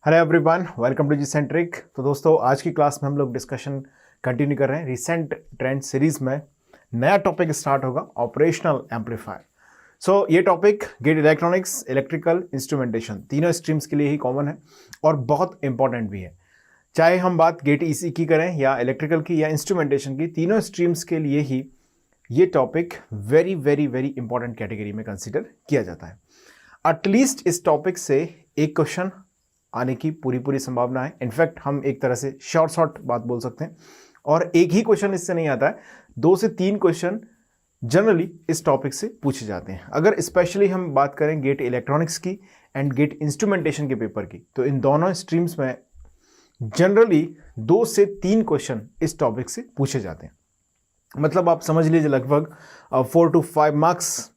Hello everyone, welcome to G Centric. तो दोस्तों, आज की क्लास में हम लोग डिस्कशन कंटिन्यू कर रहे हैं। रिसेंट ट्रेंड सीरीज में नया टॉपिक स्टार्ट होगा, ऑपरेशनल एम्पलीफायर। सो ये topic GATE electronics, electrical, instrumentation तीनों स्ट्रीम्स के लिए ही कॉमन है और बहुत इंपॉर्टेंट भी है। चाहे हम बात गेट ईसी की करें या इलेक्ट्रिकल की या इंस्ट्रूमेंटेशन की, तीनों स्ट्रीम्स के लिए ही ये topic very very very important category में कंसिडर किया जाता है। एटलीस्ट इस टॉपिक से एक क्वेश्चन आने की पूरी संभावना है। इनफैक्ट हम एक तरह से शॉर्ट बात बोल सकते हैं, और एक ही क्वेश्चन इससे नहीं आता है, 2 से 3 क्वेश्चन जनरली इस टॉपिक से पूछे जाते हैं। अगर स्पेशली हम बात करें गेट इलेक्ट्रॉनिक्स की एंड गेट इंस्ट्रूमेंटेशन के पेपर की, तो इन दोनों स्ट्रीम्स में जनरली 2 से 3 क्वेश्चन इस टॉपिक से पूछे जाते हैं। मतलब आप समझ लीजिए लगभग 4 to 5 मार्क्स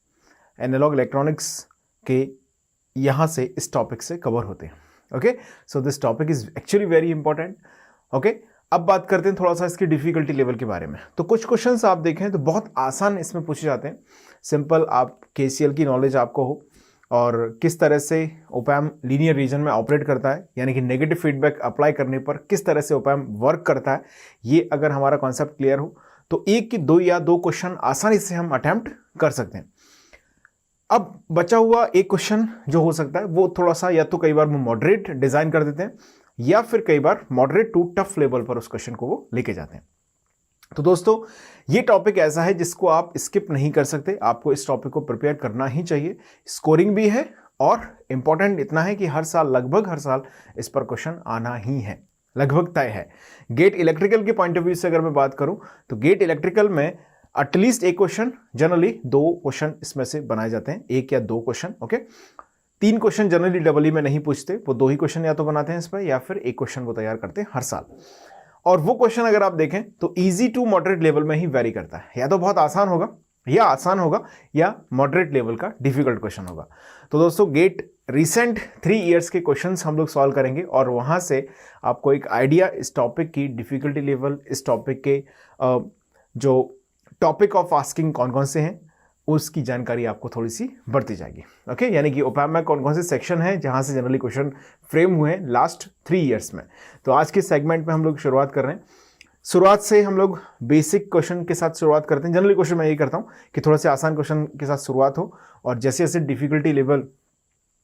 एनालॉग इलेक्ट्रॉनिक्स के यहाँ से इस टॉपिक से कवर होते हैं। Okay, so this topic is actually very important. Okay, अब बात करते हैं थोड़ा सा इसकी डिफिकल्टी लेवल के बारे में। तो कुछ क्वेश्चंस आप देखें तो बहुत आसान इसमें पूछे जाते हैं। सिंपल, आप केसीएल की नॉलेज आपको हो और किस तरह से ओपैम लीनियर रीजन में ऑपरेट करता है, यानी कि नेगेटिव फीडबैक अप्लाई करने पर किस तरह से ओपैम वर्क करता है, ये अगर हमारा कॉन्सेप्ट क्लियर हो तो एक की 2 या 2 क्वेश्चन आसानी से हम अटेम्प्ट कर सकते हैं। अब बचा हुआ एक क्वेश्चन जो हो सकता है वो थोड़ा सा, या तो कई बार वो मॉडरेट डिजाइन कर देते हैं या फिर कई बार मॉडरेट टू टफ लेवल पर उस क्वेश्चन को वो लेके जाते हैं। तो दोस्तों, ये टॉपिक ऐसा है जिसको आप स्किप नहीं कर सकते, आपको इस टॉपिक को प्रिपेयर करना ही चाहिए। स्कोरिंग भी है और इंपॉर्टेंट इतना है कि हर साल, लगभग हर साल इस पर क्वेश्चन आना ही है, लगभग तय है। गेट इलेक्ट्रिकल के पॉइंट ऑफ व्यू से अगर मैं बात करूं तो गेट इलेक्ट्रिकल में एटलीस्ट एक क्वेश्चन, जनरली 2 क्वेश्चन इसमें से बनाए जाते हैं, 1 या 2 question. Okay, 3 question generally double E में नहीं पूछते, वो 2 ही क्वेश्चन या तो बनाते हैं इस पर, या फिर 1 क्वेश्चन वो तैयार करते हैं हर साल। और वो क्वेश्चन अगर आप देखें तो इजी टू मॉडरेट लेवल में ही वेरी करता है, या तो बहुत आसान होगा या मॉडरेट लेवल का डिफिकल्ट क्वेश्चन होगा। तो दोस्तों, गेट रिसेंट 3 इयर्स के क्वेश्चंस हम लोग सॉल्व करेंगे और वहां से आपको एक आइडिया इस टॉपिक की डिफिकल्टी लेवल, इस टॉपिक के जो टॉपिक ऑफ आस्किंग कौन कौन से हैं, उसकी जानकारी आपको थोड़ी सी बढ़ती जाएगी। ओके, यानी कि ओपैम में कौन कौन से सेक्शन हैं जहां से जनरली क्वेश्चन फ्रेम हुए हैं लास्ट 3 इयर्स में। तो आज के सेगमेंट में हम लोग शुरुआत कर रहे हैं। शुरुआत से हम लोग बेसिक क्वेश्चन के साथ शुरुआत करते हैं। जनरली क्वेश्चन मैं यही करता हूं कि थोड़ा से आसान क्वेश्चन के साथ शुरुआत हो, और जैसे जैसे डिफिकल्टी लेवल,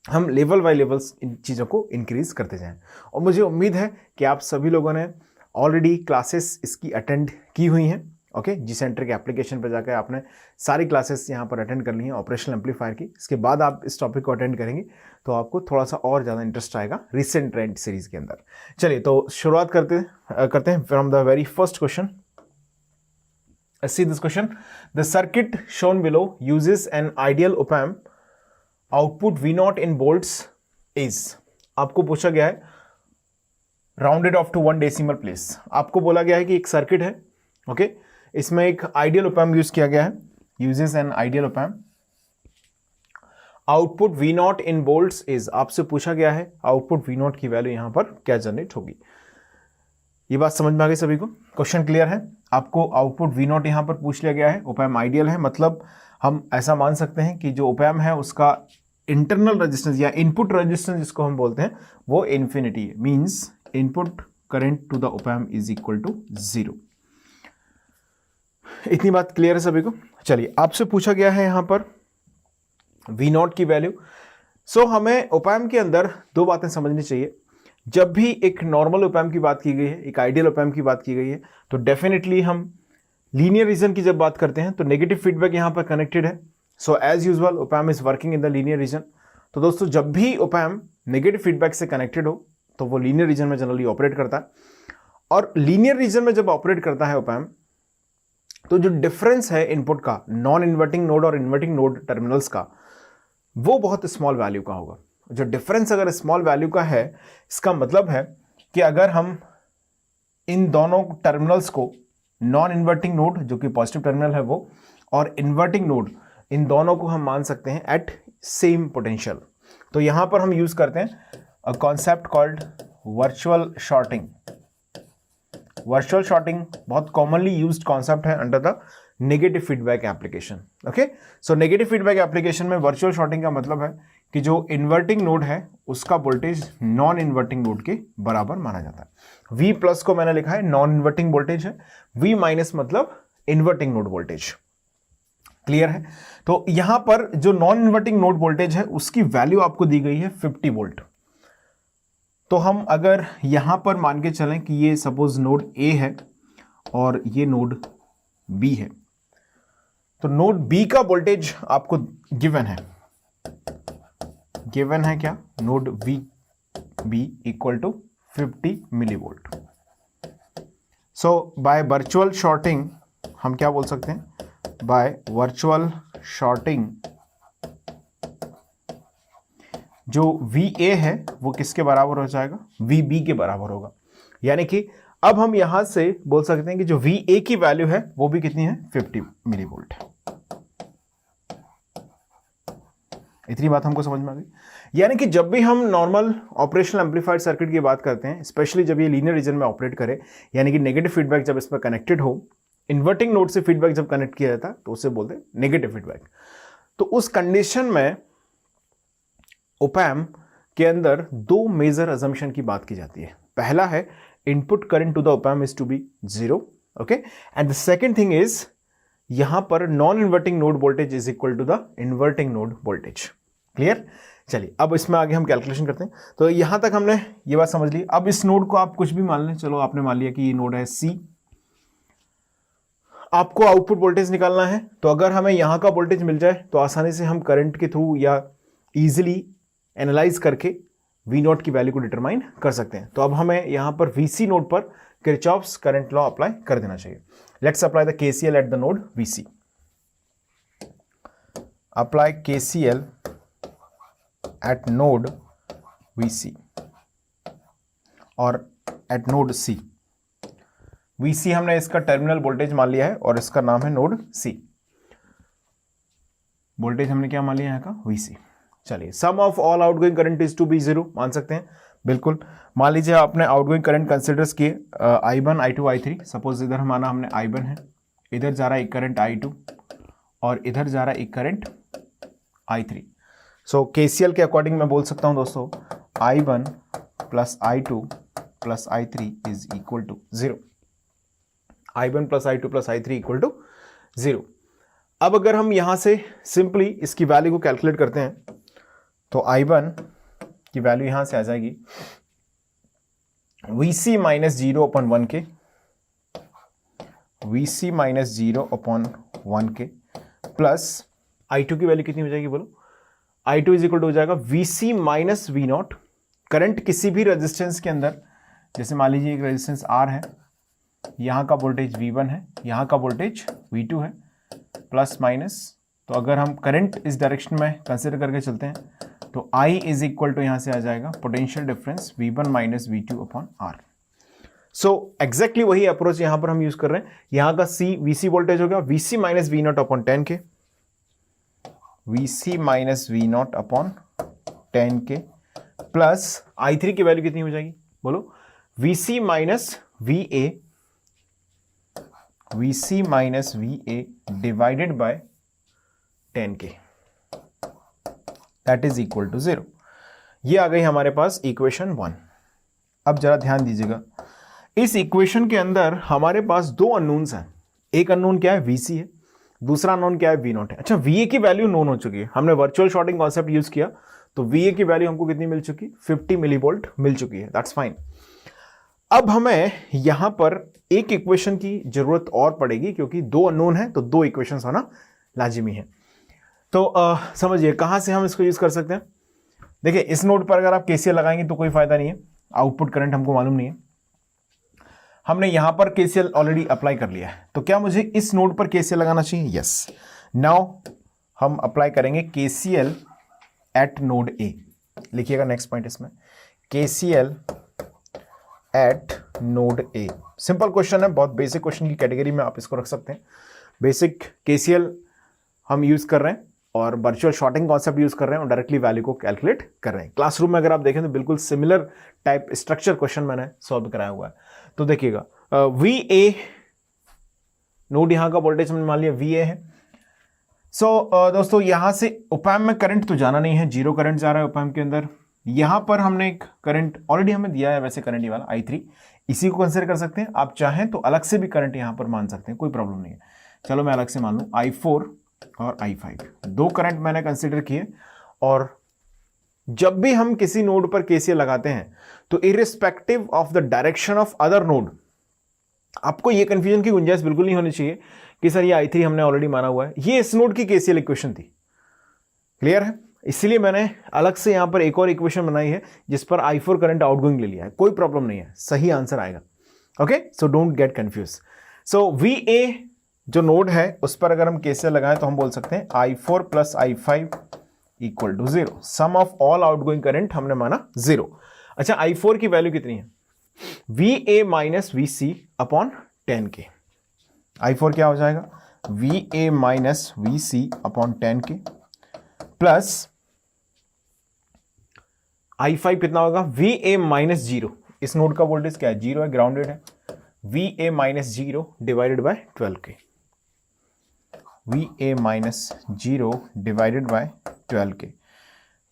हम लेवल बाय लेवल्स इन चीज़ों को इंक्रीज करते जाएं। और मुझे उम्मीद है कि आप सभी लोगों ने ऑलरेडी क्लासेस इसकी अटेंड की हुई हैं। ओके, जी-सेंट्रिक एप्लीकेशन पर जाकर आपने सारी क्लासेस यहाँ पर अटेंड कर ली हैं ऑपरेशनल एम्पलीफायर की। इसके बाद आप इस टॉपिक को अटेंड करेंगे तो आपको थोड़ा सा और ज़्यादा इंटरेस्ट आएगा रिसेंट ट्रेंड सीरीज के अंदर। चलिए, तो शुरुआत करते हैं from the very first question. See this question, the circuit shown below uses an ideal opamp, output V0 in volts is. आपको पूछा गया है rounded off to 1 decimal place. आपको बोला गया है कि एक सर्किट है, ओके, इसमें एक आइडियल ओपैम्प यूज किया गया है, uses an ideal opamp, output V0 in volts is. आपसे पूछा गया है आउटपुट V0 की वैल्यू यहां पर क्या जनरेट होगी। ये बात समझ में आ गई सभी को? क्वेश्चन क्लियर है? आपको आउटपुट V0 यहां पर पूछ लिया गया है, ओपैम्प आइडियल है, मतलब हम ऐसा मान सकते हैं कि जो ओपैम्प है उसका इंटरनल रेजिस्टेंस या इनपुट रेजिस्टेंस जिसको हम बोलते हैं वो इन्फिनिटी है, means input current to the opamp is equal to 0। इतनी बात क्लियर है सभी को? चलिए, आपसे पूछा गया है यहां पर V0 की वैल्यू। सो हमें ओपैम्प के अंदर 2 बातें समझनी चाहिए। जब भी एक नॉर्मल ओपैम्प की बात की गई है, एक आइडियल ओपैम्प की बात की गई है, तो डेफिनेटली हम लीनियर रीजन की जब बात करते हैं तो नेगेटिव फीडबैक यहां पर कनेक्टेड है। So as usual opamp is working in the linear region. तो दोस्तों, जब भी ओपैम्प नेगेटिव फीडबैक से कनेक्टेड हो तो वो लीनियर रीजन में जनरली ऑपरेट करता है। और लीनियर रीजन में जब ऑपरेट करता है ओपैम्प, तो जो डिफरेंस है इनपुट का नॉन इन्वर्टिंग नोड और इन्वर्टिंग नोड टर्मिनल्स का, वो बहुत स्मॉल वैल्यू का होगा। जो डिफरेंस अगर स्मॉल वैल्यू का है, इसका मतलब है कि अगर हम इन दोनों टर्मिनल्स को, नॉन इन्वर्टिंग नोड जो कि पॉजिटिव टर्मिनल है वो, और इन्वर्टिंग नोड, इन दोनों को हम मान सकते हैं एट सेम पोटेंशियल। तो यहां पर हम यूज करते हैं a concept called virtual shorting. Virtual shorting बहुत कॉमनली यूज्ड कॉन्सेप्ट है under the negative feedback application. Okay, so negative feedback application में वर्चुअल शॉर्टिंग का मतलब है कि जो इन्वर्टिंग नोड है उसका वोल्टेज नॉन इन्वर्टिंग नोड के बराबर माना जाता है। V प्लस को मैंने लिखा है नॉन इन्वर्टिंग वोल्टेज है, V माइनस मतलब इन्वर्टिंग नोड वोल्टेज। क्लियर है? तो यहां पर जो नॉन इन्वर्टिंग नोड वोल्टेज है उसकी वैल्यू आपको दी गई है 50 वोल्ट। तो हम अगर यहां पर मान के चलें कि ये सपोज नोड A है और ये नोड B है, तो नोड B का वोल्टेज आपको गिवन है क्या? Node B equal to 50 millivolt. So by virtual shorting हम क्या बोल सकते हैं? बाय वर्चुअल शॉर्टिंग जो VA है वो किसके बराबर हो जाएगा? VB के बराबर होगा। यानी कि अब हम यहां से बोल सकते हैं कि जो VA की वैल्यू है वो भी कितनी है? 50 मिलीवोल्ट है। इतनी बात हमको समझ में आ गई। यानी कि जब भी हम नॉर्मल ऑपरेशनल एम्पलीफायर सर्किट की बात करते हैं, स्पेशली जब ये लीनियर रीजन में ऑपरेट करे, यानी कि नेगेटिव फीडबैक जब इसमें कनेक्टेड हो, इन्वर्टिंग नोड से फीडबैक जब कनेक्ट किया जाता है तो उसे बोलते हैं नेगेटिव फीडबैक। तो उस कंडीशन में ओपैम्प के अंदर दो मेजर अजम्पशन की बात की जाती है। पहला है input current to the opamp is to be 0, okay, and the second thing is यहां पर non inverting node voltage is equal to the inverting node voltage. Clear? चलिए अब इसमें आगे हम कैलकुलेशन करते हैं। तो यहां तक हमने ये बात समझ ली। अब इस नोड को आप कुछ भी मान लें, चलो आपने मान लिया कि ये नोड है C, आपको आउटपुट वोल्टेज निकालना है। तो अगर हमें यहां का वोल्टेज मिल जाए तो आसानी से हम करंट के थ्रू या इजीली एनालाइज करके V0 की वैल्यू को डिटरमाइन कर सकते हैं। तो अब हमें यहां पर VC नोड पर किरचॉफ्स करंट लॉ अप्लाई कर देना चाहिए। Let's apply the KCL at the node VC। Apply KCL eight node VC और एट नोड C। VC हमने इसका टर्मिनल वोल्टेज मान लिया है और इसका नाम है नोड C। वोल्टेज हमने क्या मान लिया है का? VC। चलिए, sum of all outgoing current is to be 0, मान सकते हैं बिल्कुल। मान लीजिए आपने आउटगोइंग करंट कंसिडर्स किए I1, I2, I3। सपोज इधर हमारा हमने I1 है, इधर जा रहा है एक करंट I2 और इधर जा रहा है एक करंट I3। सो KCL के अकॉर्डिंग मैं बोल सकता हूं दोस्तों I1 plus I2 plus I3 is equal to 0। I1 plus I2 plus I3 equal to 0। अब अगर हम यहां से सिंपली इसकी वैल्यू को कैलकुलेट करते हैं तो I1 की वैल्यू यहां से आ जाएगी VC माइनस 0/1 के, VC माइनस 0/1 के प्लस I2 की वैल्यू कितनी हो जाएगी बोलो? I2 इज इक्वल टू हो जाएगा VC माइनस V0। करंट किसी भी रेजिस्टेंस के अंदर, जैसे मान लीजिए एक रेजिस्टेंस R है, यहां का वोल्टेज V1 है, यहां का वोल्टेज V2 है, प्लस माइनस। तो अगर हम करंट इस डायरेक्शन में कंसिडर करके चलते हैं तो I इज इक्वल टू यहां से आ जाएगा potential difference V1 minus V2/R। So exactly वही अप्रोच यहां पर हम यूज कर रहे हैं। यहां का VC वोल्टेज हो गया VC माइनस V0/10 के, VC माइनस V0/10 के प्लस I3 की वैल्यू कितनी हो जाएगी बोलो? VC minus VA divided by 10 के, दैट इज इक्वल टू 0। ये आ गई हमारे पास इक्वेशन 1। अब जरा ध्यान दीजिएगा, इस इक्वेशन के अंदर हमारे पास दो अननोन्स हैं। एक अननोन क्या है? VC है, दूसरा अननोन क्या है? V0 है। अच्छा, VA की वैल्यू नोन हो चुकी है, हमने वर्चुअल शॉर्टिंग कॉन्सेप्ट यूज किया तो VA की वैल्यू हमको कितनी मिल चुकी? 50 मिलीवोल्ट मिल चुकी है, दैट्स फाइन। अब हमें यहां पर एक इक्वेशन की जरूरत और पड़ेगी क्योंकि दो अननोन है तो दो इक्वेशंस होना लाजिमी है। तो समझिए कहां से हम इसको यूज कर सकते हैं। देखिए, इस नोड पर अगर आप KCL लगाएंगे तो कोई फायदा नहीं है, आउटपुट करंट हमको मालूम नहीं है। हमने यहां पर KCL ऑलरेडी अप्लाई कर लिया है, तो क्या मुझे इस नोड पर KCL लगाना चाहिए? यस। नाउ हम अप्लाई करेंगे KCL एट नोड A। लिखिएगा नेक्स्ट पॉइंट इसमें, KCL eight node A। Simple question है, बहुत बेसिक क्वेश्चन की कैटेगरी में आप इसको रख सकते हैं। बेसिक KCL हम यूज कर रहे हैं और वर्चुअल शॉर्टिंग कॉन्सेप्ट यूज कर रहे हैं और डायरेक्टली वैल्यू को कैलकुलेट कर रहे हैं। क्लासरूम में अगर आप देखें तो बिल्कुल सिमिलर टाइप स्ट्रक्चर क्वेश्चन मैंने सॉल्व कराया हुआ है। तो देखिएगा, VA नोड यहां का वोल्टेज हमने मान लिया VA है। सो दोस्तों, यहां से ओपैम्प में करंट तो जाना नहीं है, जीरो करंट जा रहा है ओपैम्प के अंदर। यहाँ पर हमने एक करंट ऑलरेडी हमें दिया है वैसे करंट ये वाला I3, इसी को कंसिडर कर सकते हैं। आप चाहें तो अलग से भी करंट यहाँ पर मान सकते हैं, कोई प्रॉब्लम नहीं है। चलो मैं अलग से मान लूँ I4 और I5, दो करंट मैंने कंसिडर किए। और जब भी हम किसी नोड पर KCL लगाते हैं तो irrespective of the direction of other node, आपको ये कंफ्यूजन की गुंजाइश बिल्कुल नहीं होनी चाहिए कि सर ये I3 हमने ऑलरेडी माना हुआ है, ये इस नोड की KCL इक्वेशन थी। क्लियर है? इसलिए मैंने अलग से यहां पर एक और इक्वेशन बनाई है जिस पर I4 करंट आउटगोइंग ले लिया है, कोई प्रॉब्लम नहीं है, सही आंसर आएगा। Okay, so don't get confuse. So VA जो नोड है उस पर अगर हम KCL लगाएं तो हम बोल सकते हैं I4 plus I5 equal to 0। Sum of all outgoing current हमने माना 0। अच्छा, I4 की वैल्यू कितनी है? VA minus VC upon 10K। I4 क्या हो जाएगा? VA minus VC upon 10K plus I5 कितना होगा? VA माइनस 0, इस नोड का वोल्टेज क्या है? 0 है, ग्राउंडेड है। VA minus 0 divided by 12K। VA minus 0 divided by 12K,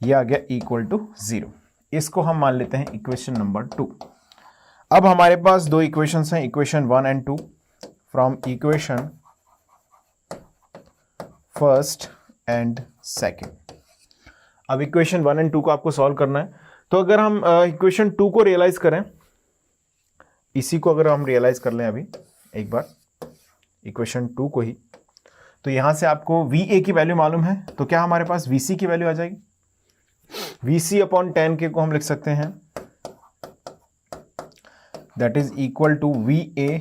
यह आ गया इक्वल टू 0। इसको हम मान लेते हैं इक्वेशन नंबर 2। अब हमारे पास दो इक्वेशंस हैं, equation 1 and 2। From equation first and second. अब इक्वेशन 1 एंड 2 को आपको सॉल्व करना है। तो अगर हम इक्वेशन 2 को रियलाइज करें, इसी को अगर हम रियलाइज कर लें अभी एक बार, इक्वेशन 2 को ही, तो यहां से आपको VA की वैल्यू मालूम है, तो क्या हमारे पास VC की वैल्यू आ जाएगी? VC अपॉन 10K को हम लिख सकते हैं that is equal to VA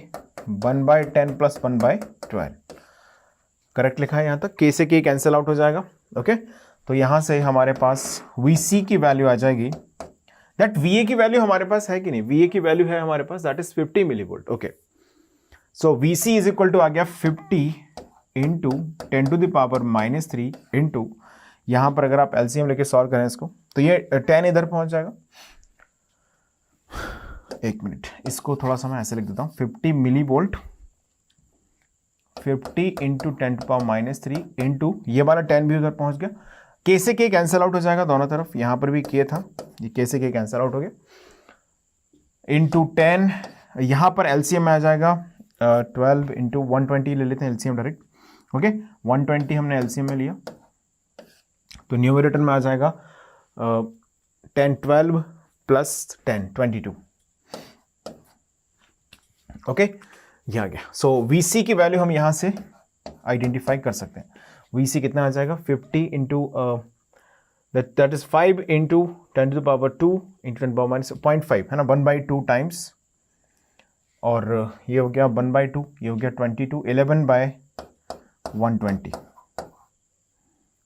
1/10 plus 1/12। Correct लिखा है यहां तक, K से K कैंसिल आउट हो जाएगा। ओके, तो यहां से हमारे पास VC की वैल्यू आ जाएगी, दैट VA की वैल्यू हमारे पास है कि नहीं? VA की वैल्यू है हमारे पास, that is 50 millivolt. Okay, so VC is equal to आ गया 50 into 10 to the power minus 3 into, यहां पर अगर आप LCM लेके सॉल्व करें इसको तो ये 10 इधर पहुंच जाएगा। एक मिनट, इसको थोड़ा सा मैं ऐसे लिख देता हूं, 50 millivolt 50 into 10 to power minus 3 into ये वाला 10 भी उधर पहुंच गया। K से K कैंसिल आउट हो जाएगा दोनों तरफ, यहां पर भी K था, ये K से K कैंसिल आउट हो गया, इंटू 10, यहां पर LCM में आ जाएगा 12 इंटू 120 ले लेते हैं LCM डायरेक्ट। ओके, 120 हमने LCM में लिया, तो न्यूमरेटर में आ जाएगा 10 12 प्लस 10 22। ओके, ये आ गया। सो VC की वैल्यू हम यहां से आइडेंटिफाई कर सकते हैं। VC कितना आ जाएगा? 50 into that is 5 into 10 to the power 2 into 10 power minus 0.5 है ना, 1/2 टाइम्स, और ये हो गया 1/2, ये हो गया 22, 11/120।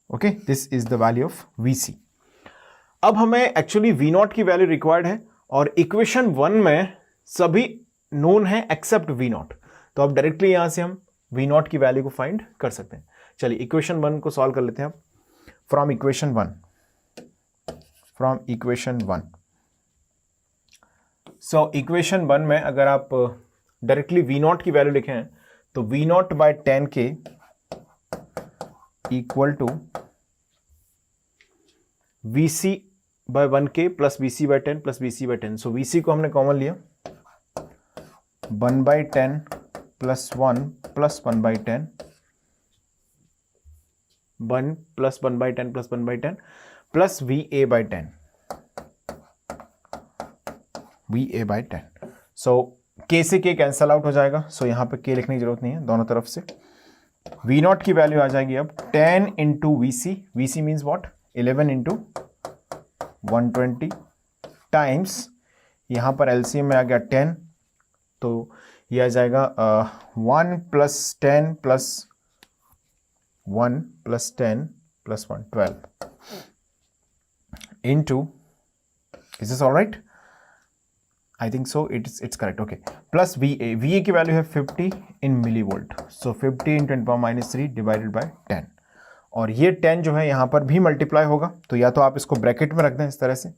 Okay, this is the value of VC। अब हमें एक्चुअली V0 की वैल्यू रिक्वायर्ड है, और इक्वेशन 1 में सभी नोन है एक्सेप्ट V0, तो अब डायरेक्टली यहां से हम V0 की वैल्यू को फाइंड कर सकते हैं। चलिए इक्वेशन 1 को सॉल्व कर लेते हैं अब। फ्रॉम इक्वेशन 1, सो इक्वेशन 1 में अगर आप डायरेक्टली V0 की वैल्यू लिखें तो V0 by 10K equal to VC by 1K plus VC by 10 plus VC by 10। So VC को हमने कॉमन लिया, 1/10 plus 1 plus 1/10, 1 plus 1/10 plus 1/10 plus VA by 10, VA by 10। So K से K cancel out हो जाएगा, सो यहां पे K लिखने की जरूरत नहीं है दोनों तरफ से। V0 की वैल्यू आ जाएगी अब 10 into VC, VC means what, 11 into 120 times, यहां पर LCM में आ गया 10, तो यह आ जाएगा 1 plus 10 plus 1 plus 10 plus 1 12 into, is this all right? I think so, it's correct. Okay, plus VA की वैल्यू है 50 in millivolt, so 50 in 10 power minus 3 divided by 10, और ये 10 जो है यहां पर भी मल्टीप्लाई होगा, तो या तो आप इसको ब्रैकेट में रख दें इस तरह से,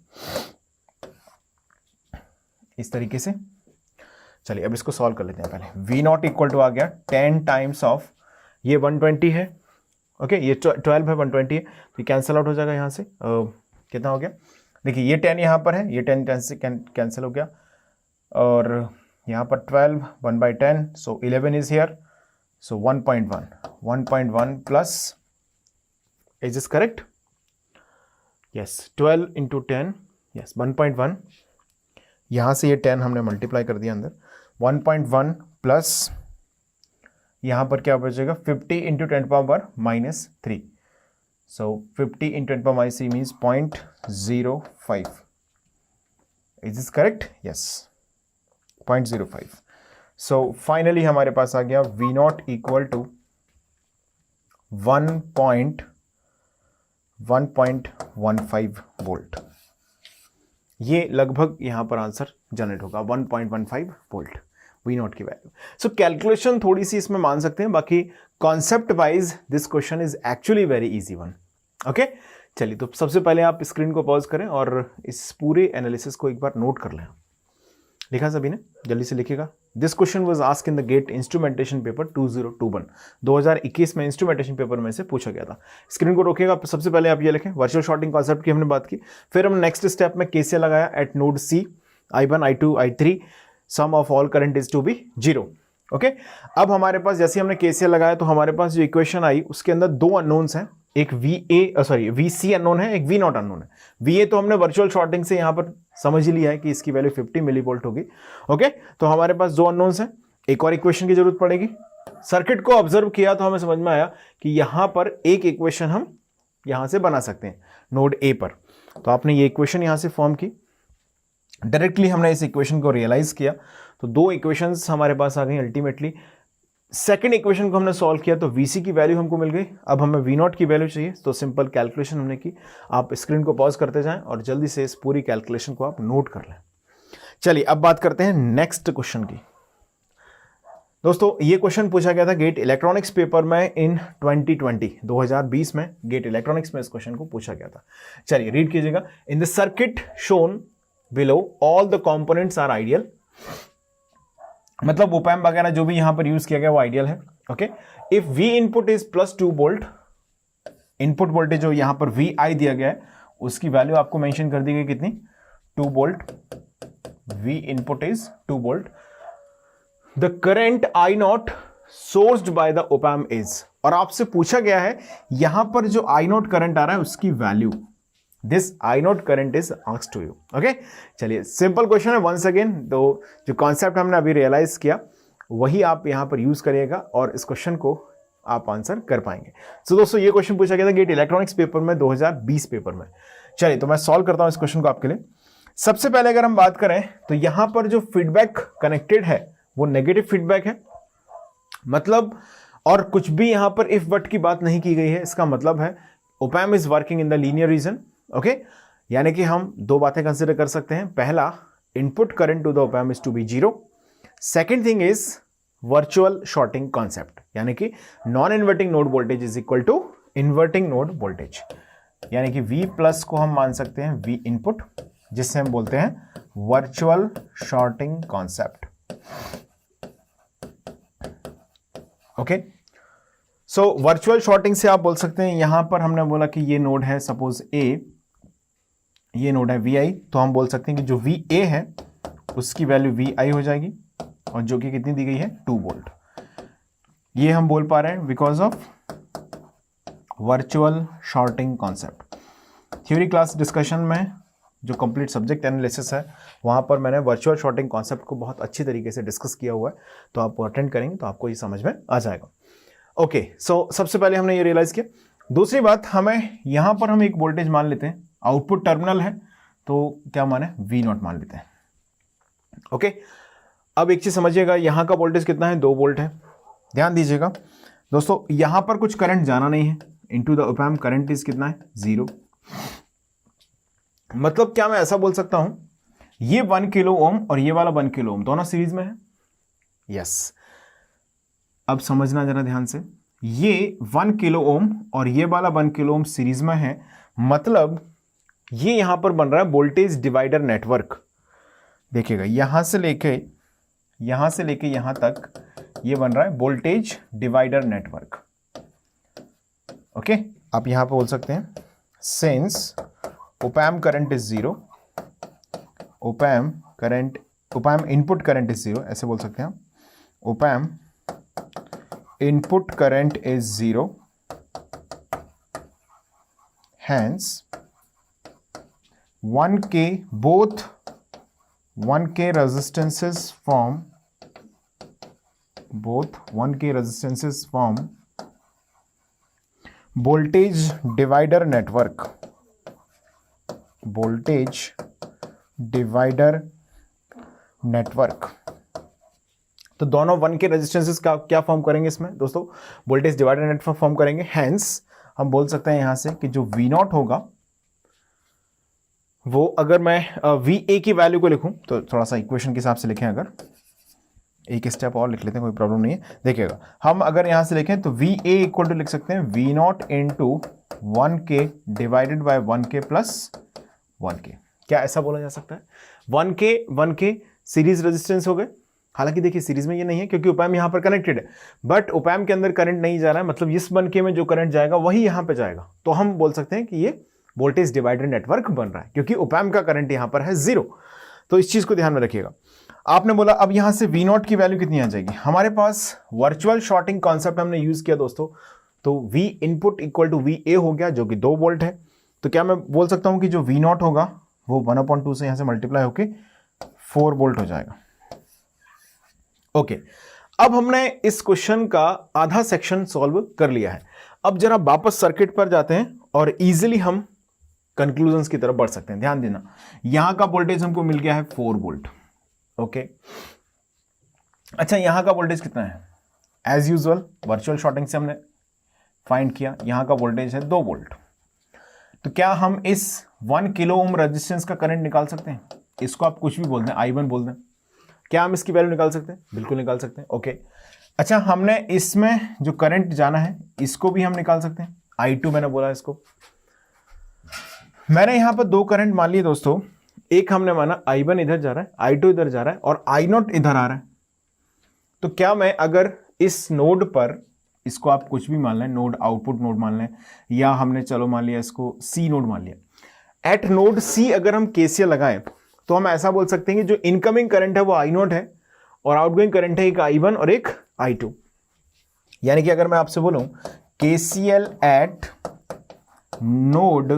इस तरीके से। चलिए अब इसको सॉल्व कर लेते हैं। पहले V0 इक्वल टू आ गया 10 टाइम्स ऑफ, ये 120 है, ओके, ये 12 है, 120 है, तो कैंसिल आउट हो जाएगा यहाँ से, कितना हो गया देखिए ये 10 यहाँ पर है, ये 10 से कैंसिल हो गया, और यहाँ पर 12, 1/10, सो 11 is here, so 1.1 plus, is this correct? Yes, 12 into 10, yes 1.1, यहाँ से ये 10 हमने मल्टीप्लाई कर दिया अंदर, 1.1 प्लस यहाँ पर क्या बचेगा, 50 into 10⁻³ so 50 into 10⁻³ means 0.05, is this correct? Yes, 0.05. So finally हमारे पास आ गया V0 इक्वल टू 1.15 वोल्ट। ये लगभग यहां पर आंसर जनरेट होगा 1.15 वोल्ट V0 की वैल्यू। सो कैलकुलेशन थोड़ी सी इसमें मान सकते हैं, बाकी concept wise this question is actually very easy one. Okay, चलिए तो सबसे पहले आप स्क्रीन को पॉज करें और इस पूरे एनालिसिस को एक बार नोट कर लें। लिखा सभी ने? जल्दी से लिखिएगा। This question was asked in the GATE instrumentation paper 2021, 2021 में इंस्ट्रूमेंटेशन पेपर में से पूछा गया था। स्क्रीन को रोकिएगा। सबसे पहले आप ये लिखें, वर्चुअल शॉर्टिंग कॉन्सेप्ट की हमने बात की, फिर हम नेक्स्ट स्टेप में केसीएल लगाया at node C, I1, I2, I3, sum of all current is to be 0। Okay, अब हमारे पास जैसे हमने केसीएल लगाया तो हमारे पास जो इक्वेशन आई उसके अंदर दो अननोन्स हैं, एक VC अननोन है, एक V0 अननोन है। VA तो हमने वर्चुअल शॉर्टिंग से यहां पर समझ ही लिया है कि इसकी वैल्यू 50 मिलीवोल्ट होगी। ओके, तो हमारे पास दो अननोन्स हैं, एक और इक्वेशन की जरूरत पड़ेगी। सर्किट को ऑब्जर्व किया तो हमें समझ में आया कि यहां पर एक इक्वेशन हम यहां से बना सकते हैं नोड ए पर। तो आपने ये इक्वेशन यहां से फॉर्म की, डायरेक्टली हमने इस इक्वेशन को रियलाइज किया तो दो इक्वेशंस हमारे पास आ गई अल्टीमेटली। सेकंड इक्वेशन को हमने सॉल्व किया तो VC की वैल्यू हमको मिल गई, अब हमें V0 की वैल्यू चाहिए, तो सिंपल कैलकुलेशन हमने की। आप स्क्रीन को पॉज करते जाएं और जल्दी से इस पूरी कैलकुलेशन को आप नोट कर लें। चलिए अब बात करते हैं नेक्स्ट क्वेश्चन की। दोस्तों ये क्वेश्चन पूछा गया था गेट इलेक्ट्रॉनिक्स पेपर में इन 2020 में गेट इलेक्ट्रॉनिक्स में इस क्वेश्चन को पूछा गया था। चलिए रीड कीजिएगा। In the circuit shown below all the components are ideal, मतलब ओपैम्प वगैरह जो भी यहां पर यूज किया गया वो आइडियल है। Okay, if V input is +2 volt, input voltage जो यहां पर VI दिया गया है उसकी वैल्यू आपको मेंशन कर दी गई कितनी, 2 volt. V input is 2 volt. The current I0 sourced by the opamp is, और आपसे पूछा गया है यहां पर जो I0 करंट आ रहा है उसकी value, this I0 current is asked to you. Okay, चलिए सिंपल क्वेश्चन है वंस अगेन, तो जो कॉन्सेप्ट हमने अभी रियलाइज किया वही आप यहां पर यूज करिएगा और इस क्वेश्चन को आप आंसर कर पाएंगे। सो दोस्तों ये क्वेश्चन पूछा गया था गेट इलेक्ट्रॉनिक्स पेपर में 2020 पेपर में। चलिए तो मैं सॉल्व करता हूं इस क्वेश्चन को आपके लिए। सबसे पहले अगर हम बात करें तो यहां पर जो फीडबैक कनेक्टेड है वो नेगेटिव फीडबैक है, मतलब और कुछ भी यहां पर इफ बट की बात नहीं की गई है। इसका मतलब है op-amp is working in the linear reason. Okay, यानी कि हम दो बातें कंसिडर कर सकते हैं। पहला, input current to the opamp is to be 0। Second thing is virtual shorting concept, यानी कि non inverting node voltage is equal to inverting node voltage, यानी कि V प्लस को हम मान सकते हैं V इनपुट, जिससे हम बोलते हैं virtual shorting concept. Okay, so virtual shorting से आप बोल सकते हैं, यहां पर हमने बोला कि ये नोड है सपोज A, ये नोड है VI, तो हम बोल सकते हैं कि जो VA है उसकी वैल्यू VI हो जाएगी, और जो कि कितनी दी गई है, 2 वोल्ट। ये हम बोल पा रहे हैं because of virtual shorting concept. Theory class discussion में जो कंप्लीट सब्जेक्ट एनालिसिस है वहां पर मैंने वर्चुअल शॉर्टिंग कॉन्सेप्ट को बहुत अच्छी तरीके से डिस्कस किया हुआ है, तो आप अटेंड करेंगे तो आपको ये समझ में आ जाएगा। ओके, सो सबसे पहले हमने ये रियलाइज किया। दूसरी बात, हमें यहां पर हम एक वोल्टेज मान लेते हैं, आउटपुट टर्मिनल है तो क्या माने, V0 मान लेते हैं। ओके, अब एक चीज समझिएगा, यहां का वोल्टेज कितना है, 2 वोल्ट है। ध्यान दीजिएगा दोस्तों, यहां पर कुछ करंट जाना नहीं है, into the op-amp current is कितना है, 0। मतलब क्या मैं ऐसा बोल सकता हूं, ये 1 किलो ओम और ये वाला 1 किलो ओम दोनों सीरीज में है। यस, अब समझना जरा ध्यान से, ये 1 किलो ओम और ये वाला 1 किलो ओम सीरीज में है, मतलब ये यहां पर बन रहा है वोल्टेज डिवाइडर नेटवर्क। देखिएगा यहां से लेके यहां तक ये बन रहा है वोल्टेज डिवाइडर नेटवर्क। ओके, आप यहां पे बोल सकते हैं since ओपैम current is zero, ओपैम input current is zero, ऐसे बोल सकते हैं हम। ओपैम input current is zero, hence 1K, both 1K resistances form voltage divider network, तो दोनों 1K रेजिस्टेंसेस का क्या फॉर्म करेंगे इसमें दोस्तों? वोल्टेज डिवाइडर नेटवर्क फॉर्म करेंगे। हैंस हम बोल सकते हैं यहां से कि जो V0 होगा वो, अगर मैं VA की वैल्यू को लिखूं तो थोड़ा सा इक्वेशन के हिसाब से लिखें, अगर एक स्टेप और लिख लेते हैं, कोई प्रॉब्लम नहीं है। देखिएगा, हम अगर यहां से लिखें तो VA इक्वल टू लिख सकते हैं V0 into 1K divided by 1K plus 1K। क्या ऐसा बोला जा सकता है? 1K सीरीज रेजिस्टेंस हो गए। हालांकि देखिए सीरीज में ये नहीं है क्योंकि ओपैम यहां पर कनेक्टेड है, बट ओपैम के अंदर करंट नहीं जा रहा है, मतलब इस 1K में जो करंट जाएगा वही यहां पे जाएगा। तो हम बोल सकते हैं कि ये वोल्टेज डिवाइडर नेटवर्क बन रहा है क्योंकि ओपैम का करंट यहां पर है 0। तो इस चीज को ध्यान में रखिएगा। आपने बोला अब यहां से V0 की वैल्यू कितनी आ जाएगी? हमारे पास वर्चुअल शॉर्टिंग कॉन्सेप्ट हमने यूज किया दोस्तों, तो V input equal to VA हो गया जो कि 2 वोल्ट है। तो क्या मैं बोल सकता हूं कि जो V0 होगा वो 1/2 से यहां से मल्टीप्लाई होके 4 वोल्ट हो जाएगा। ओके, अब हमने इस क्वेश्चन का आधा सेक्शन सॉल्व कर लिया है। अब जरा वापस सर्किट पर जाते हैं और इजीली हम कंक्लूजन्स की तरफ बढ़ सकते हैं। ध्यान देना, यहां का वोल्टेज हमको मिल गया है 4 वोल्ट। ओके, अच्छा यहां का वोल्टेज कितना है? एज यूजुअल वर्चुअल शॉर्टिंग से हमने फाइंड किया, यहां का वोल्टेज है 2 वोल्ट। तो क्या हम इस 1 किलो ओम रेजिस्टेंस का करंट निकाल सकते हैं? इसको आप कुछ भी बोल दें, I1 बोल दें। क्या हम इसकी वैल्यू निकाल सकते हैं? बिल्कुल निकाल सकते हैं। ओके, अच्छा हमने इसमें जो करंट जाना है इसको भी हम निकाल सकते हैं। I2 मैंने बोला इसको। मैंने यहां पर 2 करंट मान लिए दोस्तों, एक हमने माना I1 इधर जा रहा है, I2 इधर जा रहा है और I0 इधर आ रहा है। तो क्या मैं अगर इस नोड पर, इसको आप कुछ भी मान लें, नोड आउटपुट नोड मान लें, या हमने चलो मान लिया इसको C नोड मान लिया, एट नोड C अगर हम KCL लगाएं तो हम ऐसा बोल सकते हैं कि जो इनकमिंग करंट है वो I0 है और आउटगोइंग करंट है एक I1 और एक I2। यानी कि अगर मैं आपसे बोलूं KCL एट नोड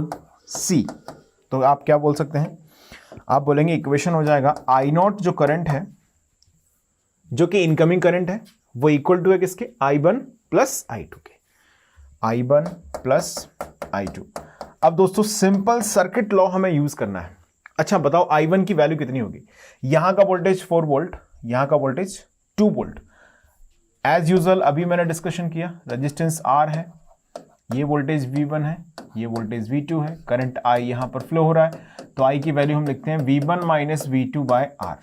C, तो आप क्या बोल सकते हैं? आप बोलेंगे इक्वेशन हो जाएगा I0 जो करंट है, जो कि इनकमिंग करंट है, वो इक्वल टू है किसके? I1 प्लस I2 के। I1 plus I2। अब दोस्तों सिंपल सर्किट लॉ हमें यूज करना है। अच्छा बताओ I1 की वैल्यू कितनी होगी? यहां का वोल्टेज 4 वोल्ट, यहां का वोल्टेज 2 वोल्ट। एज यूजुअल अभी मैंने डिस्कशन किया, रेजिस्टेंस R है, ये वोल्टेज V1 है, ये वोल्टेज V2 है, करंट I यहां पर फ्लो हो रहा है, तो I की वैल्यू हम लिखते हैं V1 minus V2 bye R।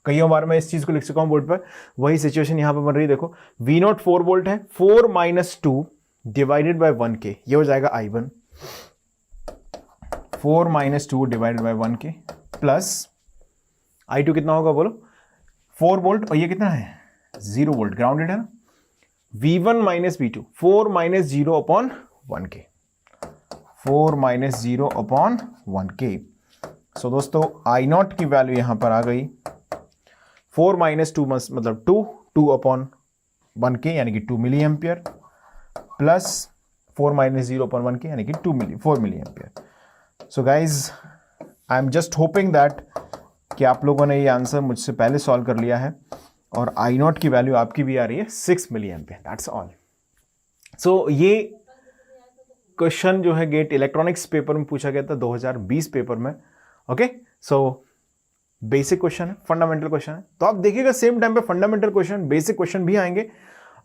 कई बार मैं इस चीज को लिख चुका हूं बोर्ड पर, वही सिचुएशन यहां पर बन रही है। देखो V0 4 वोल्ट है, 4 माइनस 2 डिवाइडेड बाय 1K, ये हो जाएगा I1। 4 minus 2 divided by 1K plus I2 कितना होगा बोलो? 4 वोल्ट, और ये कितना है? 0 वोल्ट, ग्राउंडेड है ना। V1 minus V2, 4 minus 0 upon 1K, 4 minus 0 upon 1K। सो दोस्तों I0 की वैल्यू यहां पर आ गई 4 माइनस 2 मतलब 2 अपॉन 1K यानी कि 2 milliampere, plus 4 minus 0 upon 1K यानी कि 4 milliampere. So guys I am just hoping that कि आप लोगों ने ये आंसर मुझसे पहले सॉल्व कर लिया है और I0 की वैल्यू आपकी भी आ रही है 6 milliampere. That's all. So ये क्वेश्चन जो है गेट इलेक्ट्रॉनिक्स पेपर में पूछा गया था 2020 पेपर में। ओके, सो बेसिक क्वेश्चन है, फंडामेंटल क्वेश्चन है। तो आप देखिएगा सेम टाइम पे फंडामेंटल क्वेश्चन, बेसिक क्वेश्चन भी आएंगे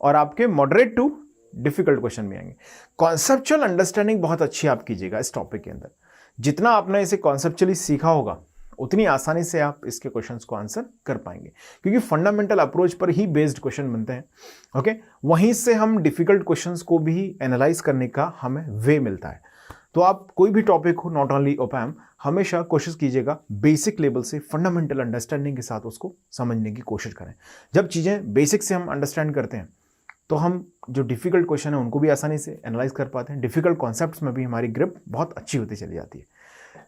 और आपके मॉडरेट टू डिफिकल्ट क्वेश्चन भी आएंगे। कॉन्सेप्चुअल अंडरस्टैंडिंग बहुत अच्छी आप कीजिएगा इस टॉपिक के अंदर। जितना आपने इसे कॉन्सेप्चुअली सीखा होगा उतनी आसानी से आप इसके क्वेश्चंस को आंसर कर पाएंगे, क्योंकि फंडामेंटल अप्रोच पर ही बेस्ड क्वेश्चन बनते हैं। ओके, वहीं से हम डिफिकल्ट क्वेश्चंस को भी एनालाइज करने का हमें वे मिलता है। तो आप कोई भी टॉपिक हो, नॉट ओनली ओपैम, हमेशा कोशिश कीजिएगा बेसिक लेवल से फंडामेंटल अंडरस्टैंडिंग के साथ उसको समझने की कोशिश करें। जब चीज़ें बेसिक से हम अंडरस्टैंड करते हैं तो हम जो डिफिकल्ट क्वेश्चन है उनको भी आसानी से एनालाइज कर पाते हैं। डिफिकल्ट कॉन्सेप्ट्स में भी हमारी ग्रिप बहुत अच्छी होती चली जाती है।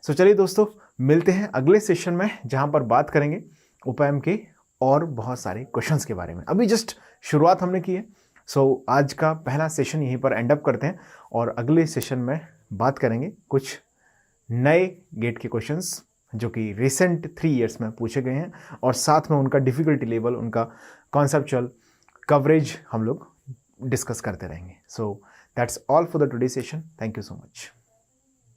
सो चलिए दोस्तों, मिलते हैं अगले सेशन में जहाँ पर बात करेंगे ओपैम के और बहुत सारे क्वेश्चंस के बारे में। अभी जस्ट शुरुआत हमने की है। सो आज का पहला सेशन यहीं पर एंड अप करते हैं और अगले सेशन में बात करेंगे कुछ नए गेट के क्वेश्चंस जो कि रिसेंट 3 इयर्स में पूछे गए हैं और साथ में उनका डिफ़िकल्टी लेवल, उनका कॉन्सेप्चुअल कवरेज हम लोग डिस्कस करते रहेंगे। So that's all for the today session. Thank you so much.